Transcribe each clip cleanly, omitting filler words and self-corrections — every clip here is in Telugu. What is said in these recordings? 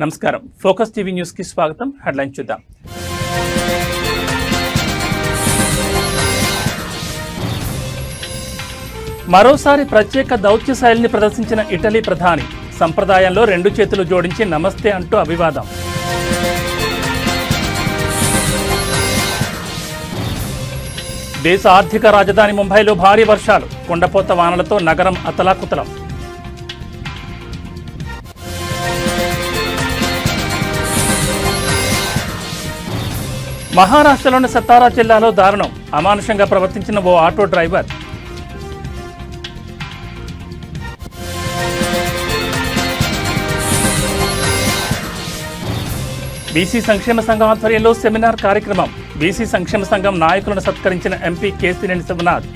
నమస్కారం ఫోకస్ టీవీ న్యూస్ కి స్వాగతం హెడ్లైన్ చూద్దాం మరోసారి ప్రత్యేక దౌత్య శైలిని ప్రదర్శించిన ఇటలీ ప్రధాని సంప్రదాయంలో రెండు చేతులు జోడించి నమస్తే అంటూ అభివాదం దేశ ఆర్థిక రాజధాని ముంబైలో భారీ వర్షాలు కొండపోత వానలతో నగరం అతలాకుతలం మహారాష్ట్రలోని సతారా జిల్లాలో దారుణం అమానుషంగా ప్రవర్తించిన ఓ ఆటో డ్రైవర్ బీసీ సంక్షేమ సంఘం ఆధ్వర్యంలో సెమినార్ కార్యక్రమం బీసీ సంక్షేమ సంఘం నాయకులను సత్కరించిన ఎంపీ కేసినేని శివనాథ్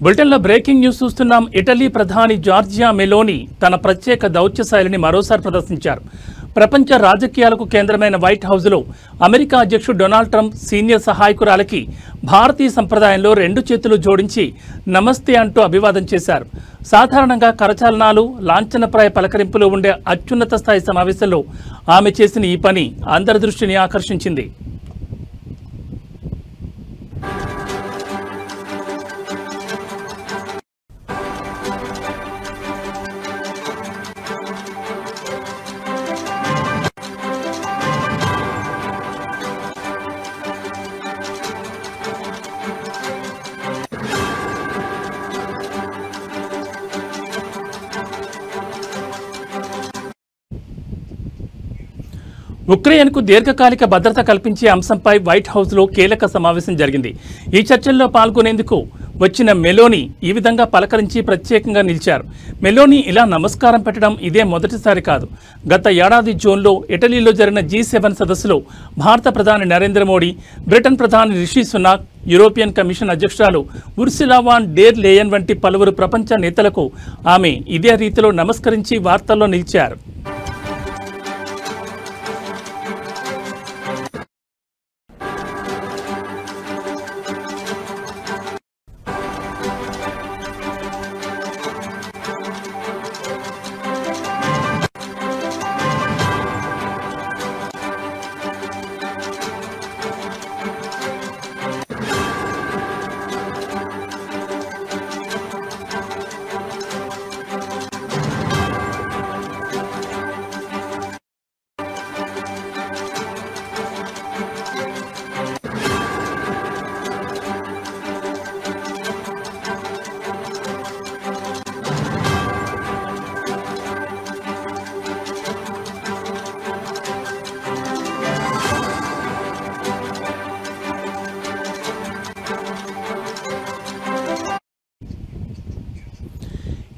బులెటిన్లో బ్రేకింగ్ న్యూస్ చూస్తున్నాం. ఇటలీ ప్రధాని జార్జియా మెలోని తన ప్రత్యేక దౌత్య శైలిని మరోసారి ప్రదర్శించారు. ప్రపంచ రాజకీయాలకు కేంద్రమైన వైట్ హౌస్లో అమెరికా అధ్యక్షుడు డొనాల్డ్ ట్రంప్ సీనియర్ సహాయకురాలకి భారతీయ సంప్రదాయంలో రెండు చేతులు జోడించి నమస్తే అంటూ అభివాదం చేశారు. సాధారణంగా కరచాలనాలు లాంఛనప్రాయ పలకరింపులు ఉండే అత్యున్నత స్థాయి సమావేశంలో ఆమె చేసిన ఈ పని అందరి దృష్టిని ఆకర్షించింది. ఉక్రెయిన్కు దీర్ఘకాలిక భద్రత కల్పించే అంశంపై వైట్ హౌస్లో కీలక సమావేశం జరిగింది. ఈ చర్చల్లో పాల్గొనేందుకు వచ్చిన మెలోని ఈ విధంగా పలకరించి ప్రత్యేకంగా నిలిచారు. మెలోని ఇలా నమస్కారం పెట్టడం ఇదే మొదటిసారి కాదు. గత ఏడాది జూన్లో ఇటలీలో జరిగిన G7 సదస్సులో భారత ప్రధాని నరేంద్ర మోడీ, బ్రిటన్ ప్రధాని రిషి సునాక్, యూరోపియన్ కమిషన్ అధ్యక్షురాలు ఉర్సులా వాన్ డెర్ లేయన్ వంటి పలువురు ప్రపంచ నేతలకు ఆమె ఇదే రీతిలో నమస్కరించి వార్తల్లో నిలిచారు.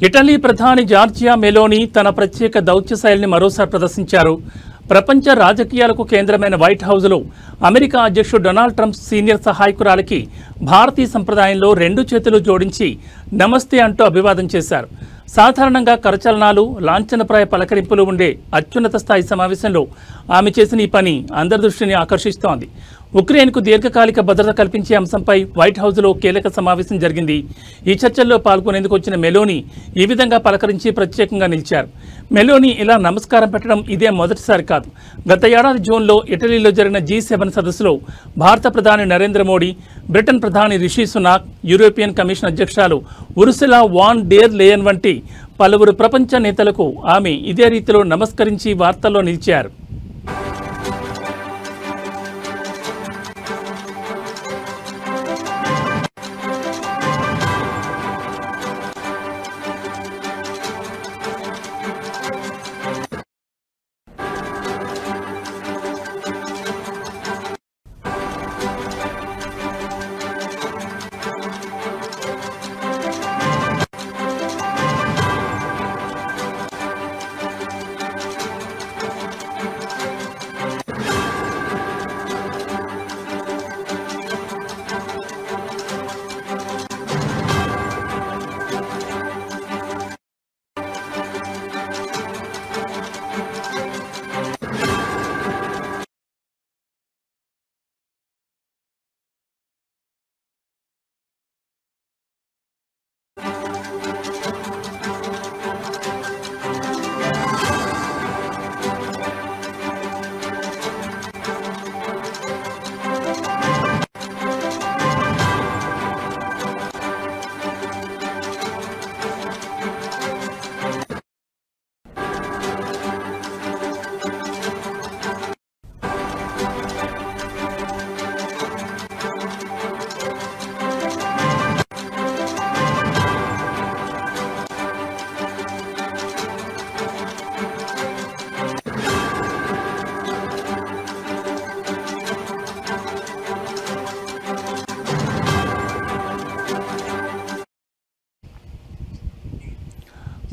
ఇటలీ ప్రధాని జార్జియా మెలోని తన ప్రత్యేక దౌత్య శైలిని మరోసారి ప్రదర్శించారు. ప్రపంచ రాజకీయాలకు కేంద్రమైన వైట్ హౌస్లో అమెరికా అధ్యక్షుడు డొనాల్డ్ ట్రంప్ సీనియర్ సహాయకురాలకి భారతీయ సంప్రదాయంలో రెండు చేతులు జోడించి నమస్తే అంటూ అభివాదం చేశారు. సాధారణంగా కరచలనాలు లాంఛనప్రాయ పలకరింపులు ఉండే అత్యున్నత స్థాయి సమావేశంలో ఆమె చేసిన ఈ పని అందరి దృష్టిని ఆకర్షిస్తోంది. ఉక్రెయిన్కు దీర్ఘకాలిక భద్రత కల్పించే అంశంపై వైట్ హౌస్లో కీలక సమావేశం జరిగింది. ఈ చర్చల్లో పాల్గొనేందుకు వచ్చిన మెలోని ఈ విధంగా పలకరించి ప్రత్యేకంగా నిలిచారు. మెలోని ఇలా నమస్కారం పెట్టడం ఇదే మొదటిసారి కాదు. గత ఏడాది జూన్లో ఇటలీలో జరిగిన G7 సదస్సులో భారత ప్రధాని నరేంద్ర మోడీ, బ్రిటన్ ప్రధాని రిషి సునాక్, యూరోపియన్ కమిషన్ అధ్యక్షురాలు ఉర్సులా వాన్ డెర్ లేయన్ వంటి పలువురు ప్రపంచ నేతలకు ఆమె ఇదే రీతిలో నమస్కరించి వార్తల్లో నిలిచారు.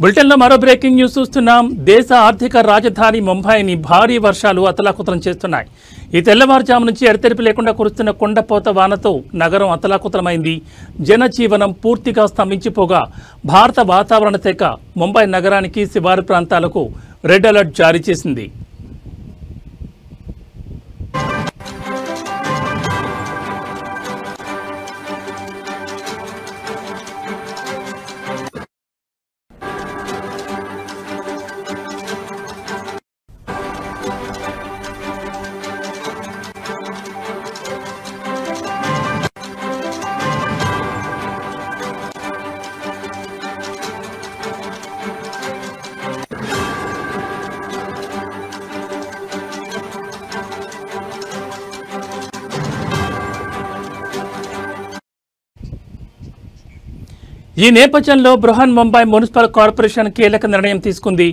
బులెటిన్లో మరో బ్రేకింగ్ న్యూస్ చూస్తున్నాం. దేశ ఆర్థిక రాజధాని ముంబైని భారీ వర్షాలు అతలాకుతలం చేస్తున్నాయి. ఈ తెల్లవారుజాము నుంచి ఎడతెరిపి లేకుండా కురుస్తున్న కుండపోత వానతో నగరం అతలాకుతలమైంది. జనజీవనం పూర్తిగా స్తంభించిపోగా భారత వాతావరణ శాఖ ముంబై నగరానికి శివారు ప్రాంతాలకు రెడ్ అలర్ట్ జారీ చేసింది. ఈ నేపథ్యంలో బృహన్ ముంబై మున్సిపల్ కార్పొరేషన్ కీలక నిర్ణయం తీసుకుంది.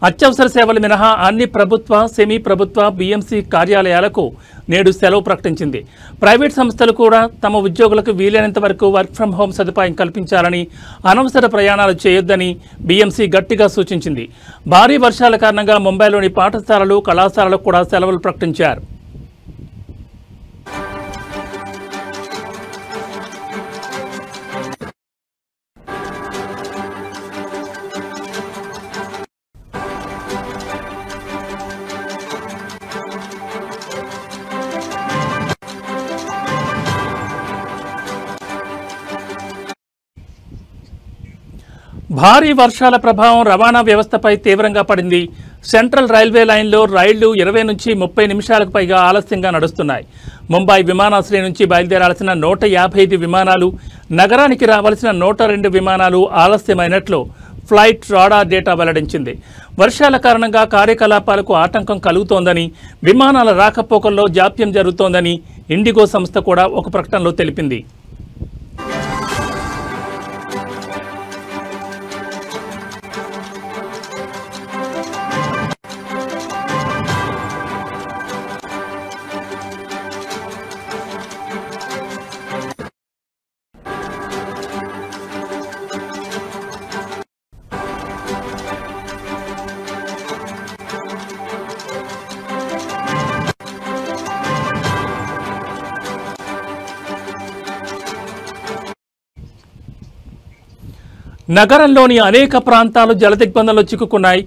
అత్యవసర సేవలు మినహా అన్ని ప్రభుత్వ, సెమీ ప్రభుత్వ, బీఎంసీ కార్యాలయాలకు నేడు సెలవు ప్రకటించింది. ప్రైవేట్ సంస్థలు కూడా తమ ఉద్యోగులకు వీలైనంత వరకు వర్క్ ఫ్రం హోం సదుపాయం కల్పించాలని, అనవసర ప్రయాణాలు చేయొద్దని బీఎంసీ గట్టిగా సూచించింది. భారీ వర్షాల కారణంగా ముంబైలోని పాఠశాలలు, కళాశాలలకు కూడా సెలవులు ప్రకటించారు. భారీ వర్షాల ప్రభావం రవాణా వ్యవస్థపై తీవ్రంగా పడింది. సెంట్రల్ రైల్వే లైన్లో రైళ్లు 20 నుంచి 30 నిమిషాలకు పైగా ఆలస్యంగా నడుస్తున్నాయి. ముంబై విమానాశ్రయం నుంచి బయలుదేరాల్సిన 155 విమానాలు, నగరానికి రావాల్సిన 102 విమానాలు ఆలస్యమైనట్లు ఫ్లైట్ రాడార్ డేటా వెల్లడించింది. వర్షాల కారణంగా కార్యకలాపాలకు ఆటంకం కలుగుతోందని, విమానాల రాకపోకల్లో జాప్యం జరుగుతోందని ఇండిగో సంస్థ కూడా ఒక ప్రకటనలో తెలిపింది. నగరంలోని అనేక ప్రాంతాలు జలదిగ్బంధంలో చిక్కుకున్నాయి.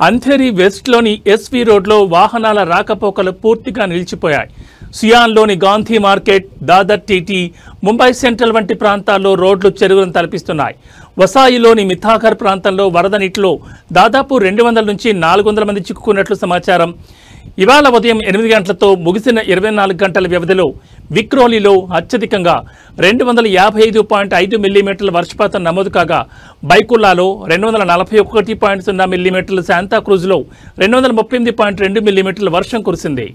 అంధేరి వెస్ట్లోని ఎస్వీ రోడ్లో వాహనాల రాకపోకలు పూర్తిగా నిలిచిపోయాయి. సియాన్లోని Gandhi market, Dadar TT, Mumbai central వంటి ప్రాంతాల్లో రోడ్లు చెరువులను తలపిస్తున్నాయి. వసాయిలోని మిథాఘర్ ప్రాంతంలో వరద నీటిలో దాదాపు 200 నుంచి 400 మంది చిక్కుకున్నట్లు సమాచారం. ఇవాళ ఉదయం 8 గంటలతో ముగిసిన 24 గంటల వ్యవధిలో విక్రోలీలో అత్యధికంగా 255.5 మిల్లీమీటర్ల వర్షపాతం నమోదు కాగా, బైకుల్లాలో 241.0 మిల్లీమీటర్లు, శాంతాక్రూజ్లో 238.2 మిల్లీమీటర్ల వర్షం కురిసింది.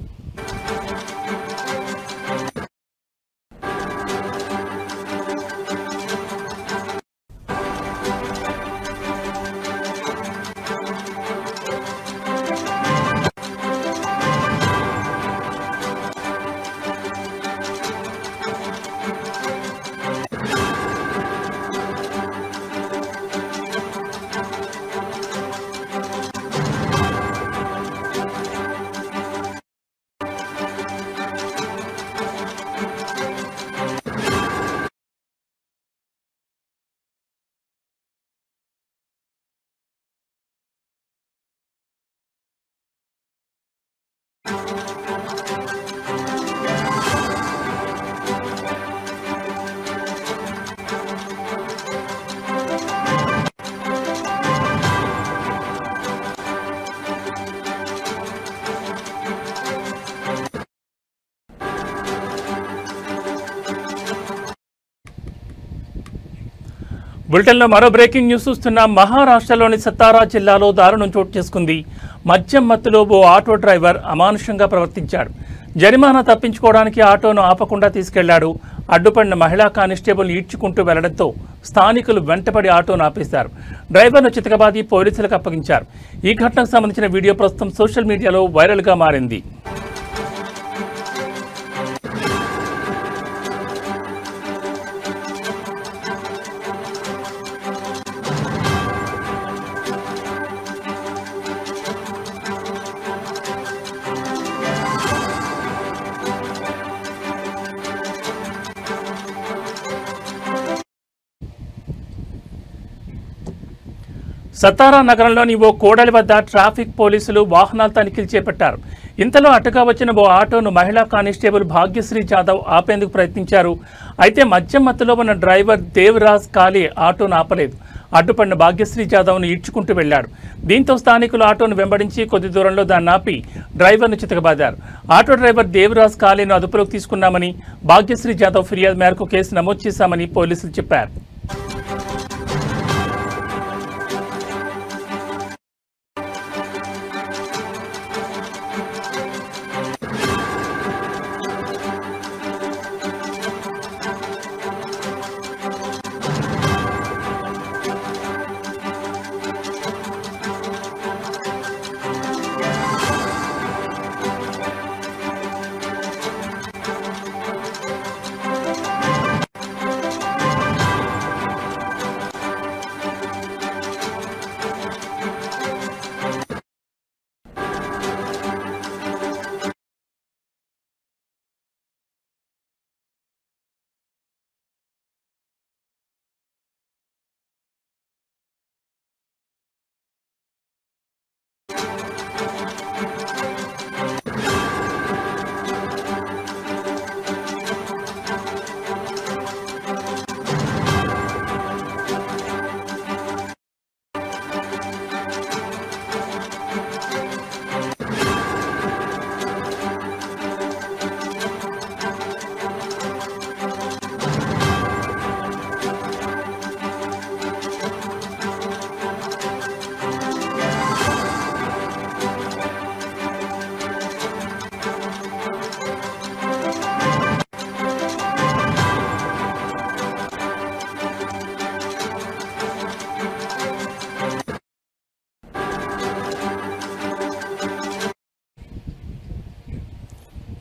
బులెటిన్లో మరో బ్రేకింగ్ న్యూస్ చూస్తున్నాం. మహారాష్ట్రలోని సతారా జిల్లాలో దారుణం చోటు చేసుకుంది. మద్యం మత్తులో ఓ ఆటో డ్రైవర్ అమానుషంగా ప్రవర్తించాడు. జరిమానా తప్పించుకోవడానికి ఆటోను ఆపకుండా తీసుకెళ్లాడు. అడ్డుపడిన మహిళా కానిస్టేబుల్ ఈడ్చుకుంటూ వెళ్లడంతో స్థానికులు వెంటపడి ఆటోను ఆపేశారు. డ్రైవర్ను చితకబాది పోలీసులకు అప్పగించారు. ఈ ఘటనకు సంబంధించిన వీడియో ప్రస్తుతం సోషల్ మీడియాలో వైరల్గా మారింది. సతారా నగరంలోని ఓ కూడలి వద్ద ట్రాఫిక్ పోలీసులు వాహనాల తనిఖీలు చేపట్టారు. ఇంతలో అటుగా వచ్చిన ఓ ఆటోను మహిళా కానిస్టేబుల్ భాగ్యశ్రీ జాదవ్ ఆపేందుకు ప్రయత్నించారు. అయితే మద్యం మత్తులో ఉన్న డ్రైవర్ దేవరాజ్ కాళీ ఆటోను ఆపలేదు. అడ్డుపడిన భాగ్యశ్రీ జాదవ్ను ఈడ్చుకుంటూ వెళ్లాడు. దీంతో స్థానికులు ఆటోను వెంబడించి కొద్ది దూరంలో దాన్ని ఆపి డ్రైవర్ను చితకబాదారు. ఆటో డ్రైవర్ దేవరాజ్ కాళీను అదుపులోకి తీసుకున్నామని, భాగ్యశ్రీ జాదవ్ ఫిర్యాదు మేరకు కేసు నమోదు చేశామని పోలీసులు చెప్పారు.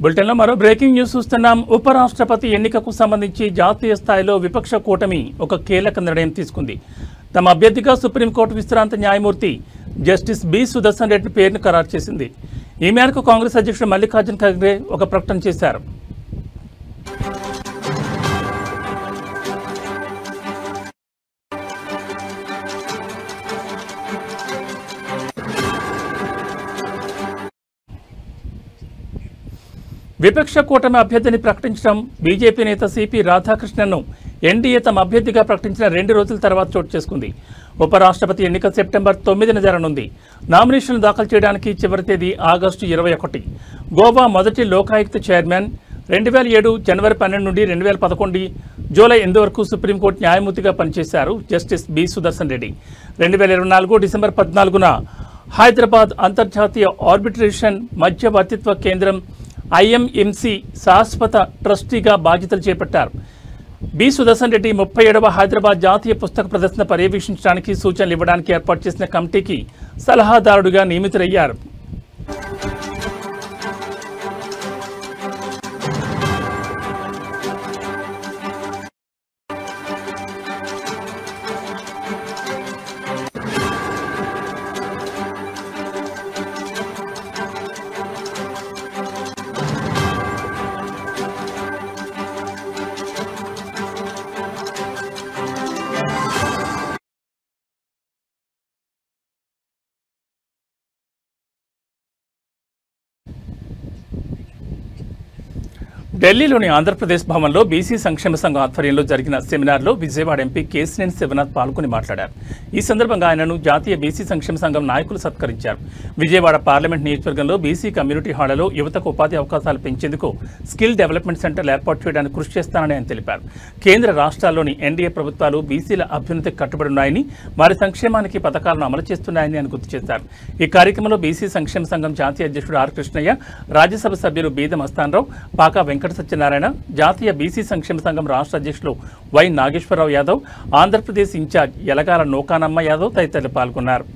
బులెటిన్లో మరో బ్రేకింగ్ న్యూస్ చూస్తున్నాం. ఉపరాష్ట్రపతి ఎన్నికకు సంబంధించి జాతీయ స్థాయిలో విపక్ష కూటమి ఒక కీలక నిర్ణయం తీసుకుంది. తమ అభ్యర్థిగా సుప్రీంకోర్టు విశ్రాంత న్యాయమూర్తి జస్టిస్ బి సుదర్శన్ రెడ్డి పేరును ఖరారు చేసింది. ఈ మేరకు కాంగ్రెస్ అధ్యక్షుడు మల్లికార్జున్ ఖర్గే ఒక ప్రకటన చేశారు. విపక్ష కూటమి అభ్యర్థిని ప్రకటించడం బీజేపీ నేత సిపి రాధాకృష్ణన్ను ఎన్డీఏ తమ అభ్యర్థిగా ప్రకటించిన 2 రోజుల తర్వాత చోటు చేసుకుంది. ఉపరాష్ట్రపతి ఎన్నిక సెప్టెంబర్ 9న జరగనుంది. నామినేషన్లు దాఖలు చేయడానికి చివరి తేదీ ఆగస్టు 21. గోవా మొదటి లోకాయుక్త చైర్మన్ 2007 జనవరి 12 నుండి 2011 జూలై 8 వరకు సుప్రీంకోర్టు న్యాయమూర్తిగా పనిచేశారు జస్టిస్ బి సుదర్శన్ రెడ్డి. 2024 డిసెంబర్ 14న హైదరాబాద్ అంతర్జాతీయ ఆర్బిట్రేషన్ మధ్యవర్తిత్వ కేంద్రం ఐఎంఎంసి శాశ్వత ట్రస్టీగా బాధ్యతలు చేపట్టారు. బి సుదర్శన్ రెడ్డి 37వ హైదరాబాద్ జాతీయ పుస్తక ప్రదర్శన పర్యవేక్షించడానికి సూచనలు ఇవ్వడానికి ఏర్పాటు చేసిన కమిటీకి సలహాదారుడిగా నియమితులయ్యారు. ఢిల్లీలోని ఆంధ్రప్రదేశ్ భవన్లో బీసీ సంక్షేమ సంఘం ఆధ్వర్యంలో జరిగిన సెమినార్లో విజయవాడ ఎంపీ కేశినేని శివనాథ్ పాల్గొని మాట్లాడారు. ఈ సందర్భంగా ఆయనను జాతీయ బీసీ సంక్షేమ సంఘం నాయకులు సత్కరించారు. విజయవాడ పార్లమెంట్ నియోజకవర్గంలో బీసీ కమ్యూనిటీ హాళ్లలో యువతకు ఉపాధి అవకాశాలు పెంచేందుకు స్కిల్ డెవలప్మెంట్ సెంటర్లు ఏర్పాటు చేయడానికి కృషి చేస్తానని ఆయన తెలిపారు. కేంద్ర రాష్ట్రాల్లోని ఎన్డీఏ ప్రభుత్వాలు బీసీల అభ్యున్నతికి కట్టుబడి ఉన్నాయని, వారి సంక్షేమానికి పథకాలను అమలు చేస్తున్నాయని ఆయన గుర్తు చేశారు. ఈ కార్యక్రమంలో బీసీ సంక్షేమ సంఘం జాతీయ అధ్యక్షుడు ఆర్ కృష్ణయ్య, రాజ్యసభ సభ్యులు బీద మస్తానరావు, పాకా వెంకట సత్యనారాయణ, జాతీయ బీసీ సంక్షేమ సంఘం రాష్ట్ర అధ్యక్షులు వై నాగేశ్వరరావు యాదవ్, ఆంధ్రప్రదేశ్ ఇన్ఛార్జ్ యలగాల నూకానమ్మ యాదవ్ తదితరులు పాల్గొన్నారు.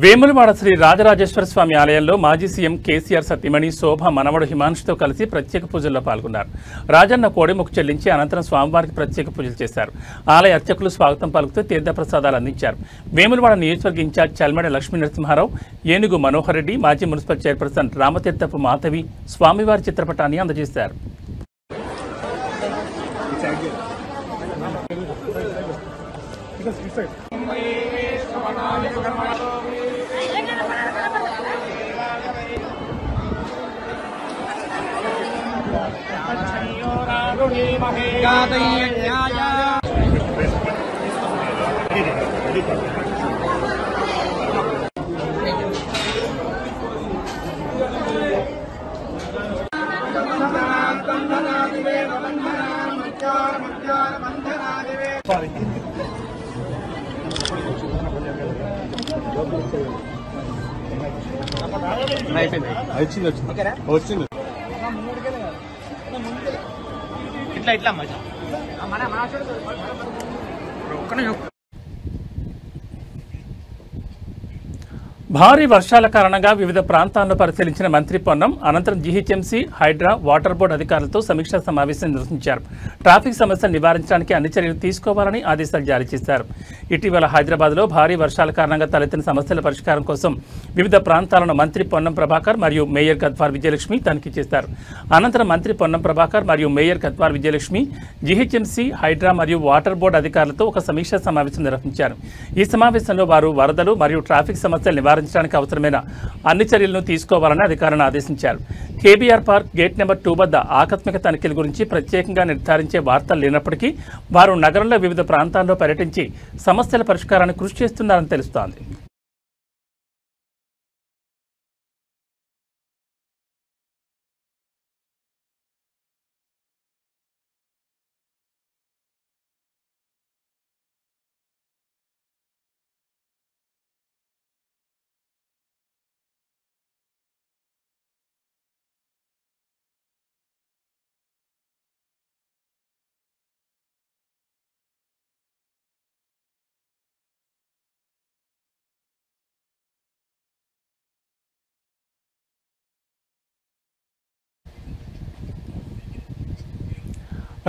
వేములవాడ శ్రీ రాజరాజేశ్వర స్వామి ఆలయంలో మాజీ సీఎం కేసీఆర్ సతీమణి శోభ మనవడు హిమాంశుతో కలిసి ప్రత్యేక పూజల్లో పాల్గొన్నారు. రాజన్న కోడెముక్కు చెల్లించి అనంతరం స్వామివారికి ప్రత్యేక పూజలు చేశారు. ఆలయ అర్చకులు స్వాగతం పలుకుతూ తీర్థప్రసాదాలు అందించారు. వేములవాడ నియోజకవర్గ ఇన్ఛార్జ్ చల్మడ లక్ష్మీ నరసింహారావు, ఏనుగు మనోహర్ రెడ్డి, మాజీ మున్సిపల్ చైర్పర్సన్ రామతీర్థపు మాధవి స్వామివారి చిత్రపటాన్ని అందజేశారు. వచ్చింది ఇట్లా ఇట్లా భారీ వర్షాల కారణంగా వివిధ ప్రాంతాల్లో పరిశీలించిన మంత్రి పొన్నం అనంతరం జీహెచ్ఎంసీ, హైడ్రా, వాటర్ బోర్డు అధికారులతో సమీక్షా సమావేశం నిర్వహించారు. ట్రాఫిక్ సమస్యలు నివారించడానికి అన్ని చర్యలు తీసుకోవాలని ఆదేశాలు జారీ చేశారు. ఇటీవల హైదరాబాద్లో భారీ వర్షాల కారణంగా తలెత్తిన సమస్యల పరిష్కారం కోసం వివిధ ప్రాంతాలను మంత్రి పొన్నం ప్రభాకర్ మరియు మేయర్ గద్వార్ విజయలక్ష్మి తనిఖీ చేశారు. అనంతరం మంత్రి పొన్నం ప్రభాకర్ మరియు మేయర్ గద్వార్ విజయలక్ష్మి జీహెచ్ఎంసీ, హైడ్రా మరియు వాటర్ బోర్డు అధికారులతో ఒక సమీక్షా సమావేశం నిర్వహించారు. ఈ సమావేశంలో వారు వరదలు మరియు ట్రాఫిక్ సమస్యలు నివారించడానికి అవసరమైన అన్ని చర్యలను తీసుకోవాలని అధికారులను ఆదేశించారు. కేబీఆర్ పార్క్ గేట్ నెంబర్ 2 వద్ద ఆకస్మిక తనిఖీల గురించి ప్రత్యేకంగా నిర్ధారించే వార్తలు లేనప్పటికీ వారు నగరంలో వివిధ ప్రాంతాల్లో పర్యటించి సమస్యల పరిష్కారానికి కృషి చేస్తున్నారని తెలుస్తోంది.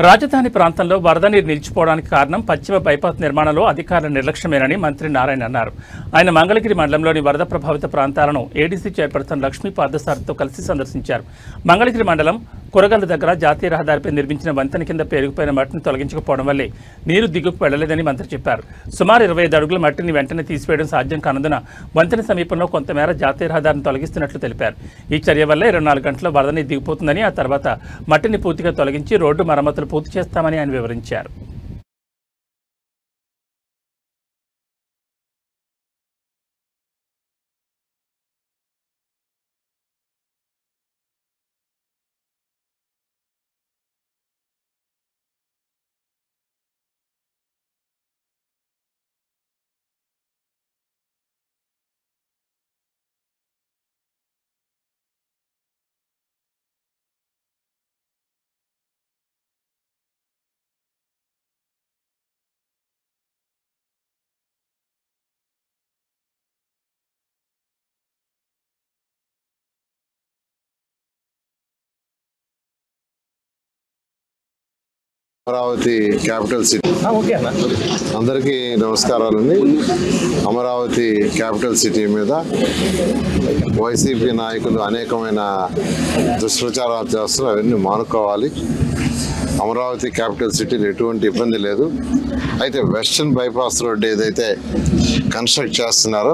రాజధాని ప్రాంతంలో వరద నీరు నిలిచిపోవడానికి కారణం పశ్చిమ బైపాస్ నిర్మాణంలో అధికారుల నిర్లక్ష్యమేనని మంత్రి నారాయణ అన్నారు. ఆయన మంగళగిరి మండలంలోని వరద ప్రభావిత ప్రాంతాలను ఏడీసీ చైర్పర్సన్ లక్ష్మీ పాదసారథితో కలిసి సందర్శించారు. మంగళగిరి మండలం కురగల్ల దగ్గర జాతీయ రహదారిపై నిర్మించిన వంతెన కింద పేరుకుపోయిన మట్టిని తొలగించకపోవడం వల్లే నీరు దిగుకు వెళ్లలేదని మంత్రి చెప్పారు. సుమారు 25 అడుగుల మట్టిని వెంటనే తీసివేయడం సాధ్యం కానందున వంతెన సమీపంలో కొంతమేర జాతీయ రహదారిని తొలగిస్తున్నట్లు తెలిపారు. ఈ చర్య వల్ల 24 గంటల్లో వరద నీరు దిగిపోతుందని, ఆ తర్వాత మట్టిని పూర్తిగా తొలగించి రోడ్డు మరమ్మతులు పూర్తి చేస్తామని ఆయన వివరించారు. అమరావతి క్యాపిటల్ సిటీ అందరికీ నమస్కారాలండి. అమరావతి క్యాపిటల్ సిటీ మీద వైసీపీ నాయకులు అనేకమైన దుష్ప్రచారాలు చేస్తున్నారు. అవన్నీ మానుకోవాలి. అమరావతి క్యాపిటల్ సిటీలో ఎటువంటి ఇబ్బంది లేదు. అయితే వెస్టర్న్ బైపాస్ రోడ్ ఏదైతే కన్స్ట్రక్ట్ చేస్తున్నారో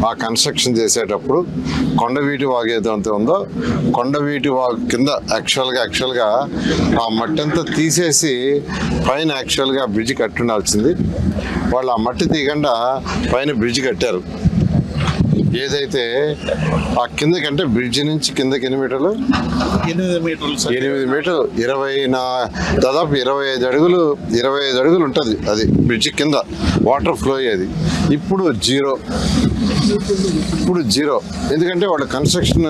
ఆ కన్స్ట్రక్షన్ చేసేటప్పుడు కొండవీటి వాగు ఏదైతే ఉందో కొండవీటి వాగు కింద యాక్చువల్గా ఆ మట్టి అంతా తీసేసి పైన యాక్చువల్గా బ్రిడ్జ్ కట్టుండాల్సింది. వాళ్ళు ఆ మట్టి తీయకుండా పైన బ్రిడ్జ్ కట్టారు. ఏదైతే ఆ కిందకంటే బ్రిడ్జ్ నుంచి కిందకి 8 మీటర్లు 8 మీటర్లు దాదాపు 25 అడుగులు ఉంటుంది. అది బ్రిడ్జ్ కింద వాటర్ ఫ్లో అయ్యేది. ఇప్పుడు జీరో ఎందుకంటే వాళ్ళ కన్స్ట్రక్షన్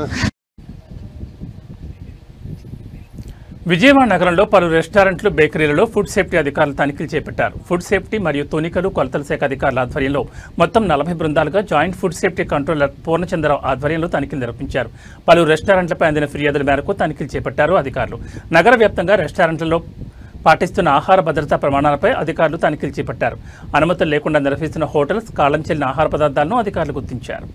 విజయవాడ నగరంలో పలు రెస్టారెంట్లు, బేకరీలలో ఫుడ్ సేఫ్టీ అధికారులు తనిఖీలు చేపట్టారు. ఫుడ్ సేఫ్టీ మరియు తూనికలు, కొలతల శాఖ అధికారుల ఆధ్వర్యంలో మొత్తం 40 బృందాలుగా joint food safety controller Purnachandra Rao ఆధ్వర్యంలో తనిఖీలు నిర్వహించారు. పలు రెస్టారెంట్లపై అందిన ఫిర్యాదుల మేరకు తనిఖీలు చేపట్టారు అధికారులు. నగర వ్యాప్తంగా రెస్టారెంట్లలో పాటిస్తున్న ఆహార భద్రతా ప్రమాణాలపై అధికారులు తనిఖీలు చేపట్టారు. అనుమతులు లేకుండా నిర్వహిస్తున్న హోటల్స్, కాలం చెల్లిన ఆహార పదార్థాలను అధికారులు గుర్తించారు.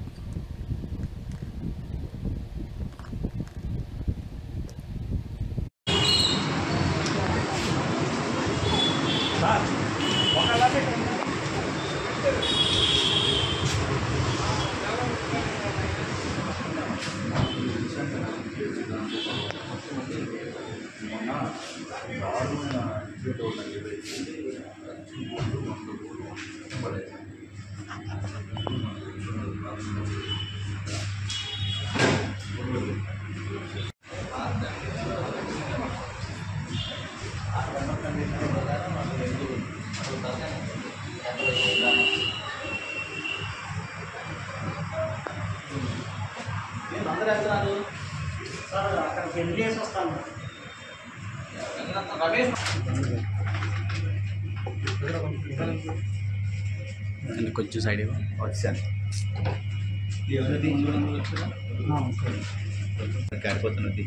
కొంచెం సైడ్ వచ్చాను కారిపోతున్నది.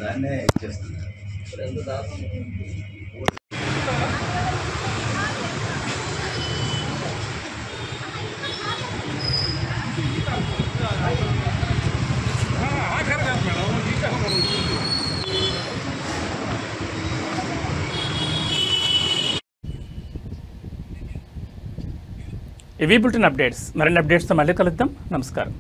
దాన్నే ఇచ్చేస్తున్నారు. ఇవి బులెటిన్ అప్డేట్స్. మరిన్ని అప్డేట్స్తో మళ్ళీ కలుద్దాం. నమస్కారం.